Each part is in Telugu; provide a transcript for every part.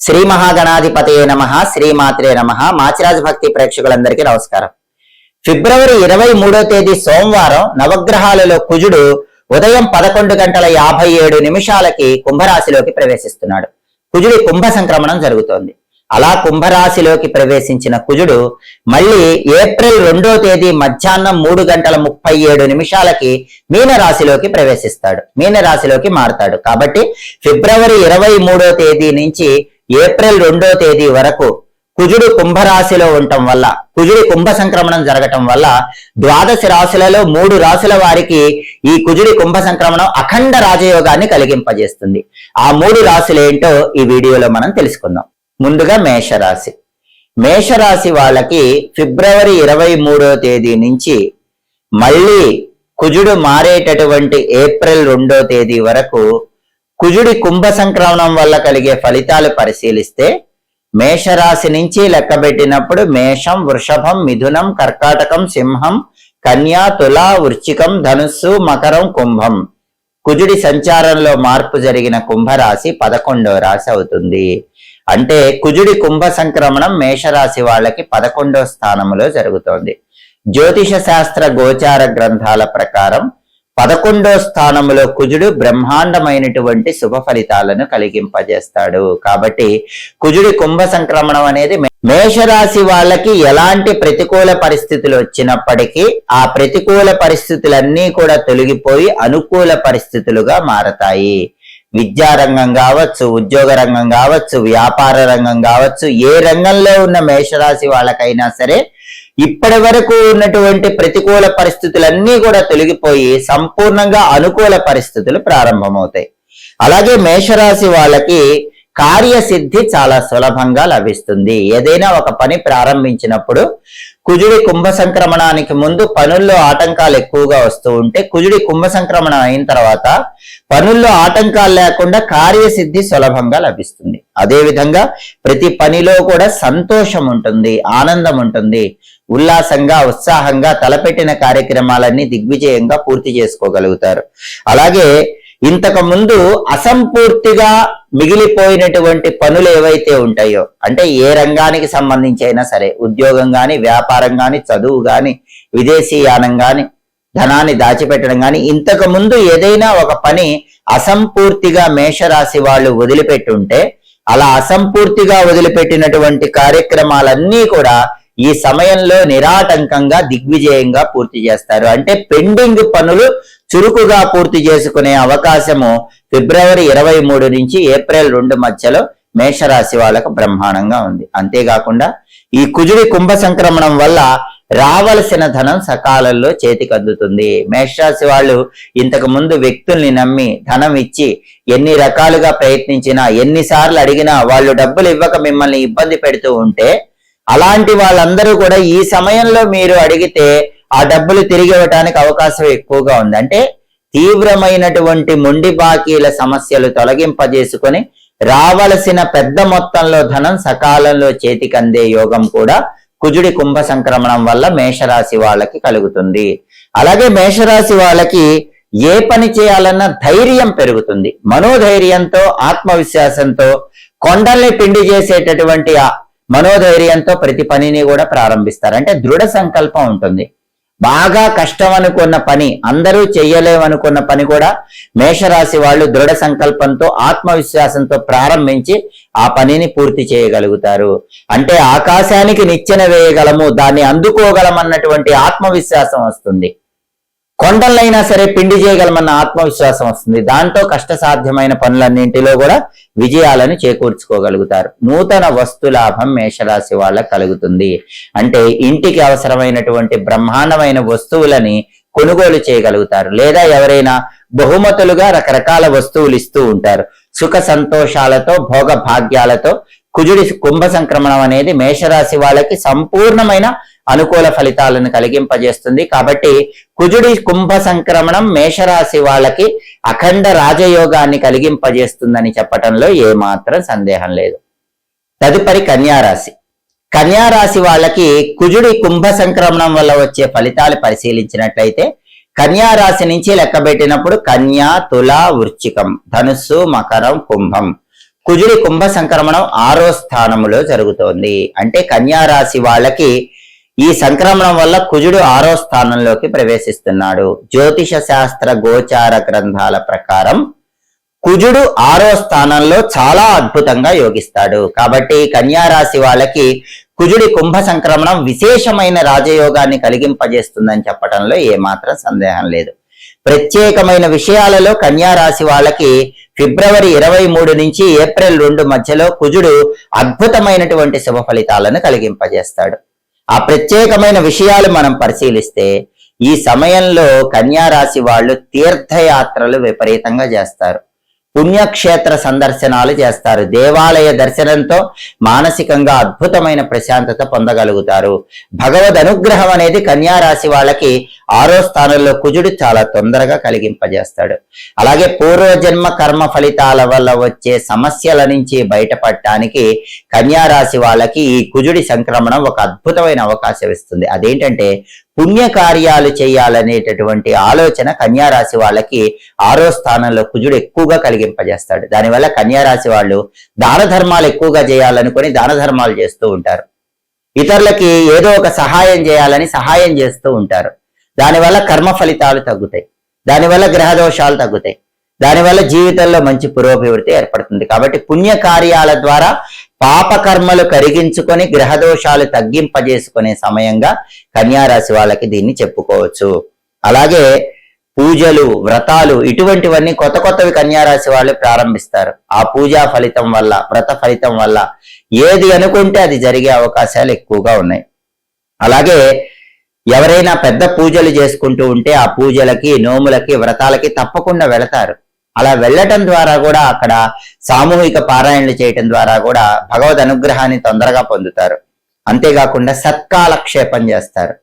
శ్రీ మహాగణాధిపతయే నమః, శ్రీమాత్రే నమః. మాచిరాజు భక్తి ప్రేక్షకులందరికీ నమస్కారం. ఫిబ్రవరి 23వ తేదీ సోమవారం నవగ్రహాలలో కుజుడు ఉదయం 11:57 కుంభరాశిలోకి ప్రవేశిస్తున్నాడు. కుజుడి కుంభ సంక్రమణం జరుగుతోంది. అలా కుంభరాశిలోకి ప్రవేశించిన కుజుడు మళ్ళీ ఏప్రిల్ 2వ తేదీ మధ్యాహ్నం 3:37 మీనరాశిలోకి ప్రవేశిస్తాడు. మీనరాశిలోకి మారతాడు. కాబట్టి ఫిబ్రవరి 23వ తేదీ నుంచి ఏప్రిల్ 2వ తేదీ వరకు కుజుడు కుంభరాశిలో ఉండటం వల్ల, కుజుడి కుంభ సంక్రమణం జరగటం వల్ల ద్వాదశ రాశులలో 3 రాశుల వారికి ఈ కుజుడి కుంభ సంక్రమణం అఖండ రాజయోగాన్ని కలిగింపజేస్తుంది. ఆ 3 రాశులు ఏంటో ఈ వీడియోలో మనం తెలుసుకుందాం. ముందుగా మేషరాశి. మేషరాశి వాళ్ళకి ఫిబ్రవరి 23వ తేదీ నుంచి మళ్ళీ కుజుడు మారేటటువంటి ఏప్రిల్ 2వ తేదీ వరకు కుజుడి కుంభ సంక్రమణం వల్ల కలిగే ఫలితాలు పరిశీలిస్తే మేషరాశి నుంచి లెక్కబెట్టినప్పుడు మేషం, వృషభం, మిథునం, కర్కాటకం, సింహం, కన్యా, తుల, వృశ్చికం, ధనుస్సు, మకరం, కుంభం. కుజుడి సంచారంలో మార్పు జరిగిన కుంభరాశి 11వ రాశి అవుతుంది. అంటే కుజుడి కుంభ సంక్రమణం మేషరాశి వాళ్ళకి 11వ స్థానంలో జరుగుతోంది. జ్యోతిష శాస్త్ర గోచార గ్రంథాల ప్రకారం 11వ స్థానంలో కుజుడు బ్రహ్మాండమైనటువంటి శుభ ఫలితాలను కలిగింపజేస్తాడు. కాబట్టి కుజుడి కుంభ సంక్రమణం అనేది మేషరాశి వాళ్ళకి ఎలాంటి ప్రతికూల పరిస్థితులు వచ్చినప్పటికీ ఆ ప్రతికూల పరిస్థితులన్నీ కూడా తొలగిపోయి అనుకూల పరిస్థితులుగా మారతాయి. విద్యారంగం కావచ్చు, ఉద్యోగ రంగం కావచ్చు, వ్యాపార రంగం కావచ్చు, ఏ రంగంలో ఉన్న మేషరాశి వాళ్ళకైనా సరే ఇప్పటి వరకు ఉన్నటువంటి ప్రతికూల పరిస్థితులన్నీ కూడా తొలగిపోయి సంపూర్ణంగా అనుకూల పరిస్థితులు ప్రారంభమవుతాయి. అలాగే మేషరాశి వాళ్ళకి కార్యసిద్ధి చాలా సులభంగా లభిస్తుంది. ఏదైనా ఒక పని ప్రారంభించినప్పుడు కుజుడి కుంభ సంక్రమణానికి ముందు పనుల్లో ఆటంకాలు ఎక్కువగా వస్తూ ఉంటే కుజుడి కుంభ సంక్రమణం అయిన తర్వాత పనుల్లో ఆటంకాలు లేకుండా కార్యసిద్ధి సులభంగా లభిస్తుంది. అదేవిధంగా ప్రతి పనిలో కూడా సంతోషం ఉంటుంది, ఆనందం ఉంటుంది. ఉల్లాసంగా, ఉత్సాహంగా తలపెట్టిన కార్యక్రమాలన్నీ దిగ్విజయంగా పూర్తి చేసుకోగలుగుతారు. అలాగే ఇంతకు ముందు అసంపూర్తిగా మిగిలిపోయినటువంటి పనులు ఏవైతే ఉంటాయో, అంటే ఏ రంగానికి సంబంధించి అయినా సరే, ఉద్యోగం గాని, వ్యాపారం గాని, చదువు గాని, విదేశీయానం గాని, ధనాన్ని దాచిపెట్టడం గాని, ఇంతకు ముందు ఏదైనా ఒక పని అసంపూర్తిగా మేషరాశి వాళ్ళు వదిలిపెట్టుంటే అలా అసంపూర్తిగా వదిలిపెట్టినటువంటి కార్యక్రమాలన్నీ కూడా ఈ సమయంలో నిరాటంకంగా దిగ్విజయంగా పూర్తి చేస్తారు. అంటే పెండింగ్ పనులు చురుకుగా పూర్తి చేసుకునే అవకాశము ఫిబ్రవరి 23 నుంచి ఏప్రిల్ 2 మధ్యలో మేషరాశి వాళ్ళకు బ్రహ్మాండంగా ఉంది. అంతేకాకుండా ఈ కుజుడి కుంభ సంక్రమణం వల్ల రావలసిన ధనం సకాలంలో చేతికి అందుతుంది. మేషరాశి వాళ్ళు ఇంతకు ముందు వ్యక్తుల్ని నమ్మి ధనం ఇచ్చి ఎన్ని రకాలుగా ప్రయత్నించినా, ఎన్నిసార్లు అడిగినా వాళ్ళు డబ్బులు ఇవ్వక మిమ్మల్ని ఇబ్బంది పెడుతూ ఉంటే అలాంటి వాళ్ళందరూ కూడా ఈ సమయంలో మీరు అడిగితే ఆ డబ్బులు తిరిగి ఇవ్వటానికి అవకాశం ఎక్కువగా ఉంది. అంటే తీవ్రమైనటువంటి మొండి బాకీల సమస్యలు తొలగింపజేసుకొని రావలసిన పెద్ద మొత్తంలో ధనం సకాలంలో చేతికి అందే యోగం కూడా కుజుడి కుంభ సంక్రమణం వల్ల మేషరాశి వాళ్ళకి కలుగుతుంది. అలాగే మేషరాశి వాళ్ళకి ఏ పని చేయాలన్నా ధైర్యం పెరుగుతుంది. మనోధైర్యంతో, ఆత్మవిశ్వాసంతో, కొండల్ని పిండి చేసేటటువంటి మనోధైర్యంతో ప్రతి పనిని కూడా ప్రారంభిస్తారు. అంటే దృఢ సంకల్పం ఉంటుంది. బాగా కష్టం అనుకున్న పని, అందరూ చెయ్యలేమనుకున్న పని కూడా మేషరాశి వాళ్ళు దృఢ సంకల్పంతో, ఆత్మవిశ్వాసంతో ప్రారంభించి ఆ పనిని పూర్తి చేయగలుగుతారు. అంటే ఆకాశానికి నిచ్చెన వేయగలము, దాన్ని అందుకోగలమన్నటువంటి ఆత్మవిశ్వాసం వస్తుంది. కొండలైనా సరే పిండి చేయగలమన్న ఆత్మవిశ్వాసం వస్తుంది. దాంతో కష్టసాధ్యమైన పనులన్నింటిలో కూడా విజయాలను చేకూర్చుకోగలుగుతారు. నూతన వస్తులాభం మేషరాశి వాళ్ళకు కలుగుతుంది. అంటే ఇంటికి అవసరమైనటువంటి బ్రహ్మాండమైన వస్తువులని కొనుగోలు చేయగలుగుతారు. లేదా ఎవరైనా బహుమతులుగా రకరకాల వస్తువులు ఇస్తూ ఉంటారు. సుఖ సంతోషాలతో, భోగ భాగ్యాలతో కుజుడి కుంభ సంక్రమణం అనేది మేషరాశి వాళ్ళకి సంపూర్ణమైన అనుకూల ఫలితాలను కలిగింపజేస్తుంది. కాబట్టి కుజుడి కుంభ సంక్రమణం మేషరాశి వాళ్ళకి అఖండ రాజయోగాన్ని కలిగింపజేస్తుందని చెప్పటంలో ఏమాత్రం సందేహం లేదు. తదుపరి కన్యారాశి. కన్యారాశి వాళ్ళకి కుజుడి కుంభ సంక్రమణం వల్ల వచ్చే ఫలితాలు పరిశీలించినట్లయితే కన్యారాశి నుంచి లెక్కబెట్టినప్పుడు కన్యా, తుల, వృశ్చికం, ధనుస్సు, మకరం, కుంభం. కుజుడి కుంభ సంక్రమణం 6వ స్థానములో జరుగుతోంది. అంటే కన్యా రాశి వాళ్ళకి ఈ సంక్రమణం వల్ల కుజుడు 6వ స్థానంలోకి ప్రవేశిస్తున్నాడు. జ్యోతిష శాస్త్ర గోచార గ్రంథాల ప్రకారం కుజుడు 6వ స్థానంలో చాలా అద్భుతంగా యోగిస్తాడు. కాబట్టి కన్యా రాశి వాళ్ళకి కుజుడి కుంభ సంక్రమణం విశేషమైన రాజయోగాన్ని కలిగింపజేస్తుందని చెప్పడంలో ఏమాత్రం సందేహం లేదు. ప్రత్యేకమైన విషయాలలో కన్యా రాశి వాళ్ళకి ఫిబ్రవరి 23 నుంచి ఏప్రిల్ 2 మధ్యలో కుజుడు అద్భుతమైనటువంటి శుభ ఫలితాలను కలిగింపజేస్తాడు. ఆ ప్రత్యేకమైన విషయాలు మనం పరిశీలిస్తే ఈ సమయంలో కన్యా రాశి వాళ్ళు తీర్థయాత్రలు విపరీతంగా చేస్తారు, పుణ్యక్షేత్ర సందర్శనాలు చేస్తారు, దేవాలయ దర్శనంతో మానసికంగా అద్భుతమైన ప్రశాంతత పొందగలుగుతారు. భగవద్ అనుగ్రహం అనేది కన్యా రాశి వాళ్ళకి 6వ స్థానంలో కుజుడు చాలా తొందరగా కలిగింపజేస్తాడు. అలాగే పూర్వజన్మ కర్మ ఫలితాల వల్ల వచ్చే సమస్యల నుంచి బయటపడటానికి కన్యా రాశి వాళ్ళకి ఈ కుజుడి సంక్రమణం ఒక అద్భుతమైన అవకాశం ఇస్తుంది. అదేంటంటే పుణ్యకార్యాలు చేయాలనేటటువంటి ఆలోచన కన్యా రాశి వాళ్ళకి 6వ స్థానంలో కుజుడు ఎక్కువగా కలిగింపజేస్తాడు. దానివల్ల కన్యా రాశి వాళ్ళు దాన ధర్మాలు ఎక్కువగా చేయాలనుకుని దాన ధర్మాలు చేస్తూ ఉంటారు, ఇతరులకి ఏదో ఒక సహాయం చేయాలని సహాయం చేస్తూ ఉంటారు. దానివల్ల కర్మ ఫలితాలు తగ్గుతాయి, దానివల్ల గ్రహ దోషాలు తగ్గుతాయి, దానివల్ల జీవితంలో మంచి పురోభివృద్ధి ఏర్పడుతుంది. కాబట్టి పుణ్యకార్యాల ద్వారా పాపకర్మలు కరిగించుకొని గ్రహదోషాలు తగ్గింపజేసుకునే సమయంగా కన్యా రాశి వాళ్ళకి దీన్ని చెప్పుకోవచ్చు. అలాగే పూజలు, వ్రతాలు ఇటువంటివన్నీ కొత్త కొత్తవి కన్యా రాశి వాళ్ళు ప్రారంభిస్తారు. ఆ పూజా ఫలితం వల్ల, వ్రత ఫలితం వల్ల ఏది అనుకుంటే అది జరిగే అవకాశాలు ఎక్కువగా ఉన్నాయి. అలాగే ఎవరైనా పెద్ద పూజలు చేసుకుంటూ ఉంటే ఆ పూజలకి, నోములకి, వ్రతాలకి తప్పకుండా వెళతారు. అలా వెళ్ళటం ద్వారా కూడా అక్కడ సామూహిక పారాయణలు చేయటం ద్వారా కూడా భగవద్ అనుగ్రహాన్ని తొందరగా పొందుతారు. అంతేకాకుండా సత్కాలక్షేపం చేస్తారు.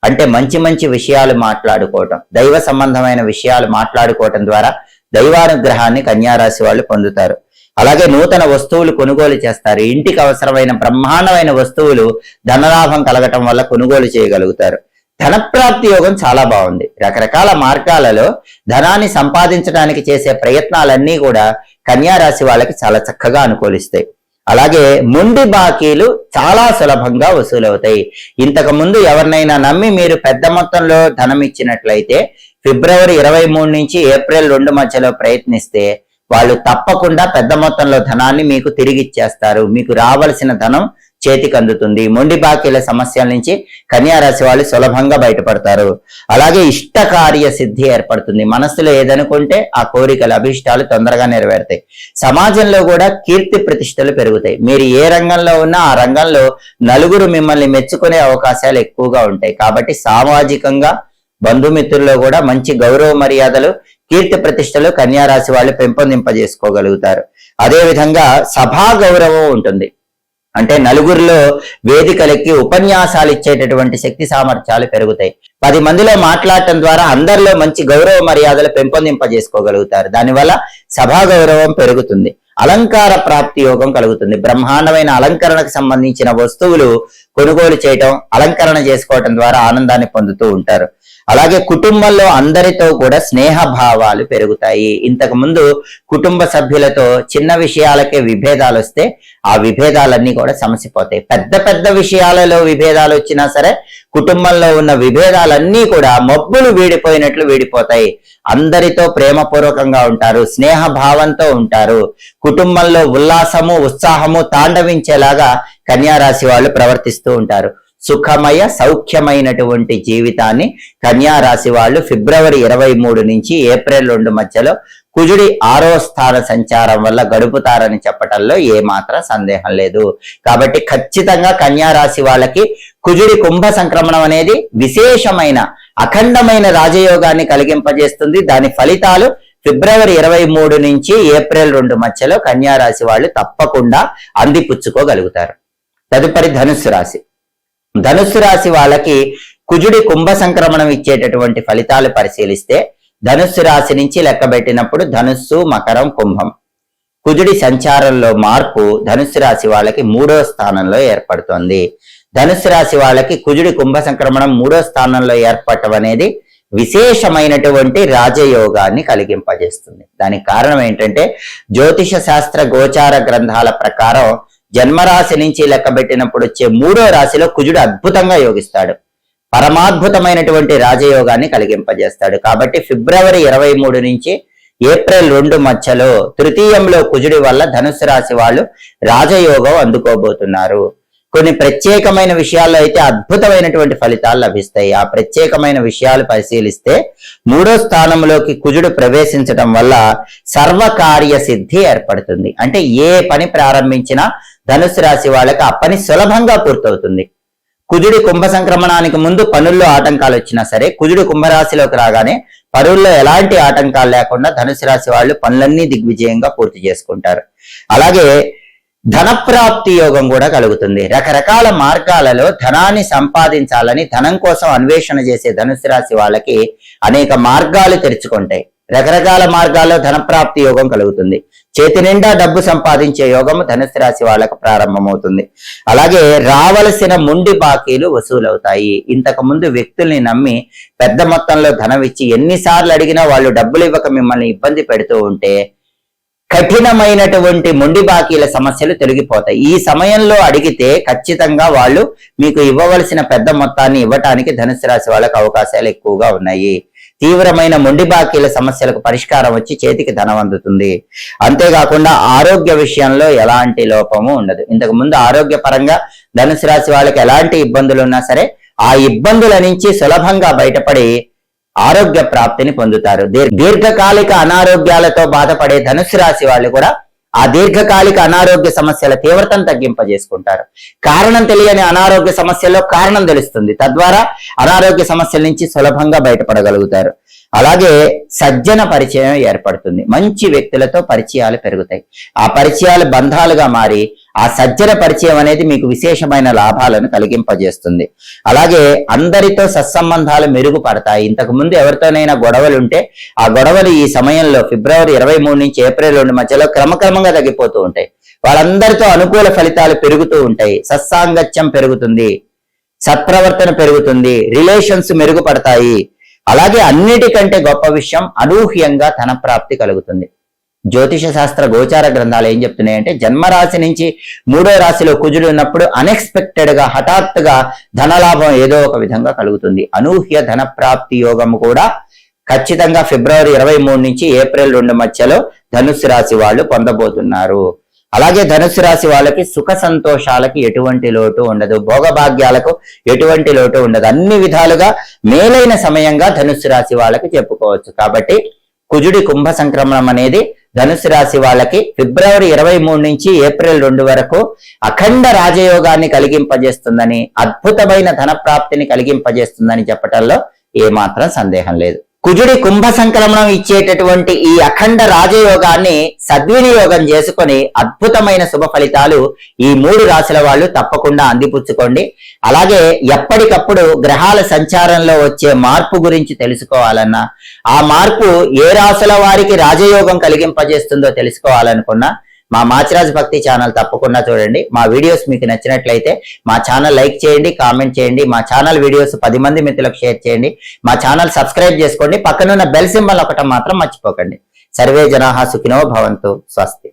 అంటే మంచి మంచి విషయాలు మాట్లాడుకోవటం, దైవ సంబంధమైన విషయాలు మాట్లాడుకోవటం ద్వారా దైవానుగ్రహాన్ని కన్యా రాశి వాళ్ళు పొందుతారు. అలాగే నూతన వస్తువులు కొనుగోలు చేస్తారు. ఇంటికి అవసరమైన బ్రహ్మాండమైన వస్తువులు ధనలాభం కలగటం వల్ల కొనుగోలు చేయగలుగుతారు. ధనప్రాప్తి యోగం చాలా బాగుంది. రకరకాల మార్గాలలో ధనాన్ని సంపాదించడానికి చేసే ప్రయత్నాలన్నీ కూడా కన్యా రాశి వాళ్ళకి చాలా చక్కగా అనుకూలిస్తాయి. అలాగే మొండి బాకీలు చాలా సులభంగా వసూలవుతాయి. ఇంతకు ముందు ఎవరినైనా నమ్మి మీరు పెద్ద మొత్తంలో ధనం ఇచ్చినట్లయితే ఫిబ్రవరి 23 నుంచి ఏప్రిల్ 2 మధ్యలో ప్రయత్నిస్తే వాళ్ళు తప్పకుండా పెద్ద మొత్తంలో ధనాన్ని మీకు తిరిగి ఇచ్చేస్తారు. మీకు రావాల్సిన ధనం చేతికి అందుతుంది. మొండి బాకీల సమస్యల నుంచి కన్యా రాశి వాళ్ళు సులభంగా బయటపడతారు. అలాగే ఇష్టకార్య సిద్ధి ఏర్పడుతుంది. మనసులో ఏదనుకుంటే ఆ కోరికలు, అభిష్టాలు తొందరగా నెరవేరుతాయి. సమాజంలో కూడా కీర్తి ప్రతిష్టలు పెరుగుతాయి. మీరు ఏ రంగంలో ఉన్నా ఆ రంగంలో నలుగురు మిమ్మల్ని మెచ్చుకునే అవకాశాలు ఎక్కువగా ఉంటాయి. కాబట్టి సామాజికంగా, బంధుమిత్రుల్లో కూడా మంచి గౌరవ మర్యాదలు, కీర్తి ప్రతిష్టలు కన్యా రాశి వాళ్ళు పెంపొందింపజేసుకోగలుగుతారు. అదేవిధంగా సభా గౌరవం ఉంటుంది. అంటే నలుగురిలో వేదికలకి ఉపన్యాసాలు ఇచ్చేటటువంటి శక్తి సామర్థ్యాలు పెరుగుతాయి. 10 మందిలో మాట్లాడటం ద్వారా అందరిలో మంచి గౌరవ మర్యాదలు పెంపొందింపజేసుకోగలుగుతారు. దానివల్ల సభా గౌరవం పెరుగుతుంది. అలంకార ప్రాప్తి యోగం కలుగుతుంది. బ్రహ్మాండమైన అలంకరణకు సంబంధించిన వస్తువులు కొనుగోలు చేయటం, అలంకరణ చేసుకోవటం ద్వారా ఆనందాన్ని పొందుతూ ఉంటారు. అలాగే కుటుంబంలో అందరితో కూడా స్నేహ భావాలు పెరుగుతాయి. ఇంతకు ముందు కుటుంబ సభ్యులతో చిన్న విషయాలకే విభేదాలు వస్తే ఆ విభేదాలన్నీ కూడా సమసిపోతాయి. పెద్ద పెద్ద విషయాలలో విభేదాలు వచ్చినా సరే కుటుంబంలో ఉన్న విభేదాలన్నీ కూడా మబ్బులు వీడిపోయినట్లు వీడిపోతాయి. అందరితో ప్రేమపూర్వకంగా ఉంటారు, స్నేహ భావంతో ఉంటారు. కుటుంబంలో ఉల్లాసము, ఉత్సాహము తాండవించేలాగా కన్యా రాశి వాళ్ళు ప్రవర్తిస్తూ ఉంటారు. సుఖమయ సౌఖ్యమైనటువంటి జీవితాన్ని కన్యా రాశి వాళ్ళు ఫిబ్రవరి 23 నుంచి ఏప్రిల్ 2 మధ్యలో కుజుడి 6వ స్థాన సంచారం వల్ల గడుపుతారని చెప్పటంలో ఏమాత్రం సందేహం లేదు. కాబట్టి ఖచ్చితంగా కన్యా రాశి వాళ్ళకి కుజుడి కుంభ సంక్రమణం అనేది విశేషమైన అఖండమైన రాజయోగాన్ని కలిగింపజేస్తుంది. దాని ఫలితాలు ఫిబ్రవరి 23 నుంచి ఏప్రిల్ 2 మధ్యలో కన్యా రాశి వాళ్ళు తప్పకుండా అందిపుచ్చుకోగలుగుతారు. తదుపరి ధనుస్సు రాశి. ధనుస్సు రాశి వాళ్ళకి కుజుడి కుంభ సంక్రమణం ఇచ్చేటటువంటి ఫలితాలు పరిశీలిస్తే ధనుస్సు రాశి నుంచి లెక్కబెట్టినప్పుడు ధనుస్సు, మకరం, కుంభం. కుజుడి సంచారంలో మార్పు ధనుస్సు రాశి వాళ్ళకి 3వ స్థానంలో ఏర్పడుతోంది. ధనుస్సు రాశి వాళ్ళకి కుజుడి కుంభ సంక్రమణం 3వ స్థానంలో ఏర్పడటం అనేది విశేషమైనటువంటి రాజయోగాన్ని కలిగింపజేస్తుంది. దానికి కారణం ఏంటంటే జ్యోతిష శాస్త్ర గోచార గ్రంథాల ప్రకారం జన్మరాశి నుంచి లెక్కబెట్టినప్పుడు వచ్చే 3వ రాశిలో కుజుడు అద్భుతంగా యోగిస్తాడు. పరమాద్భుతమైనటువంటి రాజయోగాన్ని కలిగింపజేస్తాడు. కాబట్టి ఫిబ్రవరి 23 నుంచి ఏప్రిల్ 2 మధ్యలో తృతీయంలో కుజుడి వల్ల ధనుస్సు రాశి వాళ్ళు రాజయోగం అందుకోబోతున్నారు. కొన్ని ప్రత్యేకమైన విషయాల్లో అయితే అద్భుతమైనటువంటి ఫలితాలు లభిస్తాయి. ఆ ప్రత్యేకమైన విషయాలు పరిశీలిస్తే 3వ స్థానంలోకి కుజుడు ప్రవేశించడం వల్ల సర్వకార్య సిద్ధి ఏర్పడుతుంది. అంటే ఏ పని ప్రారంభించినా ధనుసు రాశి వాళ్ళకి ఆ పని సులభంగా పూర్తవుతుంది. కుజుడి కుంభ సంక్రమణానికి ముందు పనుల్లో ఆటంకాలు వచ్చినా సరే కుజుడు కుంభరాశిలోకి రాగానే పనుల్లో ఎలాంటి ఆటంకాలు లేకుండా ధనుసు రాశి వాళ్ళు పనులన్నీ దిగ్విజయంగా పూర్తి చేసుకుంటారు. అలాగే ధనప్రాప్తి యోగం కూడా కలుగుతుంది. రకరకాల మార్గాలలో ధనాన్ని సంపాదించాలని ధనం కోసం అన్వేషణ చేసే ధనుసు రాశి వాళ్ళకి అనేక మార్గాలు తెరుచుకుంటాయి. రకరకాల మార్గాల్లో ధనప్రాప్తి యోగం కలుగుతుంది. చేతి నిండా డబ్బు సంపాదించే యోగం ధనుసు రాశి వాళ్ళకు ప్రారంభమవుతుంది. అలాగే రావలసిన మొండి బాకీలు వసూలవుతాయి. ఇంతకు ముందు వ్యక్తుల్ని నమ్మి పెద్ద మొత్తంలో ధనం ఇచ్చి ఎన్నిసార్లు అడిగినా వాళ్ళు డబ్బులు ఇవ్వక మిమ్మల్ని ఇబ్బంది పెడుతూ ఉంటే కఠినమైనటువంటి మొండి బాకీల సమస్యలు తొలగిపోతాయి. ఈ సమయంలో అడిగితే ఖచ్చితంగా వాళ్ళు మీకు ఇవ్వవలసిన పెద్ద మొత్తాన్ని ఇవ్వటానికి ధనుసు రాశి వాళ్ళకు అవకాశాలు ఎక్కువగా ఉన్నాయి. తీవ్రమైన మొండి బాకీల సమస్యలకు పరిష్కారం వచ్చి చేతికి ధనం అందుతుంది. అంతేకాకుండా ఆరోగ్య విషయంలో ఎలాంటి లోపము ఉండదు. ఇంతకు ముందు ఆరోగ్యపరంగా ధనుసు రాశి వాళ్ళకి ఎలాంటి ఇబ్బందులు ఉన్నా సరే ఆ ఇబ్బందుల నుంచి సులభంగా బయటపడి ఆరోగ్య ప్రాప్తిని పొందుతారు. దీర్ఘకాలిక అనారోగ్యాలతో బాధపడే ధనుసు రాశి వాళ్ళు కూడా ఆ దీర్ఘకాలిక అనారోగ్య సమస్యల తీవ్రతను తగ్గింపజేసుకుంటారు. కారణం తెలియని అనారోగ్య సమస్యల్లో కారణం తెలుస్తుంది. తద్వారా అనారోగ్య సమస్యల నుంచి సులభంగా బయటపడగలుగుతారు. అలాగే సజ్జన పరిచయం ఏర్పడుతుంది. మంచి వ్యక్తులతో పరిచయాలు పెరుగుతాయి. ఆ పరిచయాలు బంధాలుగా మారి ఆ సజ్జన పరిచయం అనేది మీకు విశేషమైన లాభాలను కలిగింపజేస్తుంది. అలాగే అందరితో సత్సంబంధాలు మెరుగుపడతాయి. ఇంతకు ముందు ఎవరితోనైనా గొడవలు ఉంటే ఆ గొడవలు ఈ సమయంలో ఫిబ్రవరి 23 నుంచి ఏప్రిల్ 2 మధ్యలో క్రమక్రమంగా తగ్గిపోతూ ఉంటాయి. వాళ్ళందరితో అనుకూల ఫలితాలు పెరుగుతూ ఉంటాయి. సత్సాంగత్యం పెరుగుతుంది, సత్ప్రవర్తన పెరుగుతుంది, రిలేషన్స్ మెరుగుపడతాయి. అలాగే అన్నిటికంటే గొప్ప విషయం అనూహ్యంగా ధన ప్రాప్తి కలుగుతుంది. జ్యోతిష శాస్త్ర గోచార గ్రంథాలు ఏం చెప్తున్నాయంటే జన్మరాశి నుంచి 3వ రాశిలో కుజుడు ఉన్నప్పుడు అన్ఎక్స్పెక్టెడ్ గా హఠాత్తుగా ధనలాభం ఏదో ఒక విధంగా కలుగుతుంది. అనూహ్య ధన ప్రాప్తి యోగం కూడా ఖచ్చితంగా ఫిబ్రవరి 23 నుంచి ఏప్రిల్ 2 మధ్యలో ధనుస్సు రాశి వాళ్ళు పొందబోతున్నారు. అలాగే ధనుస్సు రాశి వాళ్ళకి సుఖ సంతోషాలకి ఎటువంటి లోటు ఉండదు. భోగభాగ్యాలకు ఎటువంటి లోటు ఉండదు. అన్ని విధాలుగా మేలైన సమయంగా ధనుస్సు రాశి వాళ్ళకి చెప్పుకోవచ్చు. కాబట్టి కుజుడి కుంభ సంక్రమణం అనేది ధనుస్సు రాశి వాళ్ళకి ఫిబ్రవరి 23 నుంచి ఏప్రిల్ 2 వరకు అఖండ రాజయోగాన్ని కలిగింపజేస్తుందని, అద్భుతమైన ధన ప్రాప్తిని కలిగింపజేస్తుందని చెప్పటంలో ఏమాత్రం సందేహం లేదు. కుజుడి కుంభ సంక్రమణం ఇచ్చేటటువంటి ఈ అఖండ రాజయోగాన్ని సద్వినియోగం చేసుకొని అద్భుతమైన శుభ ఫలితాలు ఈ 3 రాశుల వాళ్ళు తప్పకుండా అందిపుచ్చుకోండి. అలాగే ఎప్పటికప్పుడు గ్రహాల సంచారంలో వచ్చే మార్పు గురించి తెలుసుకోవాలన్నా, ఆ మార్పు ఏ రాశుల వారికి రాజయోగం కలిగింపజేస్తుందో తెలుసుకోవాలనుకున్నా మా మాచిరాజ్ భక్తి ఛానల్ తప్పకుండా చూడండి. మా వీడియోస్ మీకు నచ్చినట్లయితే మా ఛానల్ లైక్ చేయండి, కామెంట్ చేయండి. మా ఛానల్ వీడియోస్ 10 మంది మిత్రులకు షేర్ చేయండి. మా ఛానల్ సబ్స్క్రైబ్ చేసుకోండి. పక్కనున్న బెల్ సింబల్ ఒకటి మాత్రం మర్చిపోకండి. సర్వే జనాః సుఖినో భవంతు. స్వస్తి.